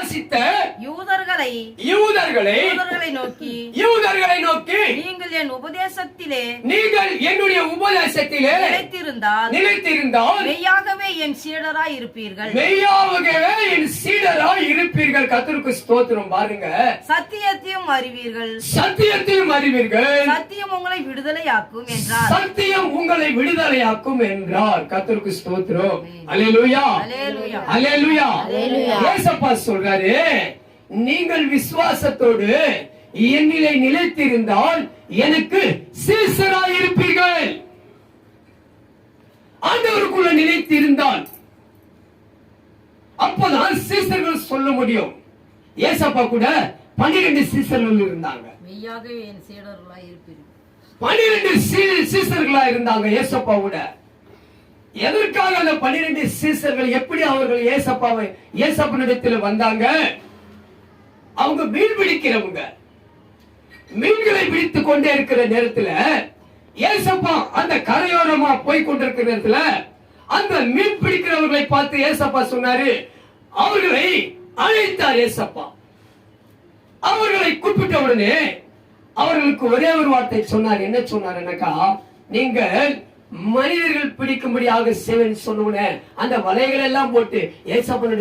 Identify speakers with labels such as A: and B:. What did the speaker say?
A: விசுவாசித்த
B: யூதர்களை
A: நோக்கி
B: நீங்கள் என் உபதேசத்திலே நிலைத்திருந்தால் மெய்யாகவே என் சீடராய் இருப்பீர்கள்.
A: கர்த்தருக்கு ஸ்தோத்திரம். பாருங்க,
B: சத்தியத்தையும் அறிவீர்கள், சத்தியம் உங்களை விடுதலையாக்கும் என்றார்.
A: சத்தியம் உங்களை விடுதலையாக்கும் என்றார். கர்த்தருக்கு ஸ்தோத்திரம். அல்லேலூயா,
B: அல்லேலூயா,
A: அல்லேலூயா. இயேசப்பா சொல்றாரு, நீங்கள் விசுவாசத்தோடு என்னிலே நிலைத்திருந்தால் எனக்கு சீசராய் இருப்பீர்கள். ஆண்டவருக்குள்ள நிலைத்திருந்தால் அப்பதான் சீசர்கள் சொல்ல முடியும். ஏசப்பா கூட 12 சீசர்கள் இருந்தாங்க.
B: மெய்யாகவே என் சீடர்களாய் இருப்பீர்கள்.
A: 12 சீசர்களா இருந்தாங்க ஏசப்பா கூட. எதற்காக அந்த 12 சீசர்கள், எப்படி அவர்கள் ஏசப்பனிடத்தில் வந்தாங்க? அவங்க மீன் பிடிக்கிறவங்க. மீன்களை பிடித்துக் கொண்டே இருக்கிற நேரத்தில் ஏசப்பா அந்த கரையோரமா போய் கொண்டிருக்கிற நேரத்தில் அந்த மீன் பிடிக்கிறவர்களை பார்த்து ஏசப்பா சொன்னாரு, அவர்களை அழைத்தார். ஏசப்பா அவர்களை கூப்பிட்ட உடனே அவர்களுக்கு ஒரே ஒரு வார்த்தை சொன்னார். என்ன சொன்னார்? என்னக்கா, நீங்கள் மனிதர்கள் பிடிக்கும்படியாக சேவன் சொன்ன அந்த வலைகள் எல்லாம் போட்டு ஏசப்பனோட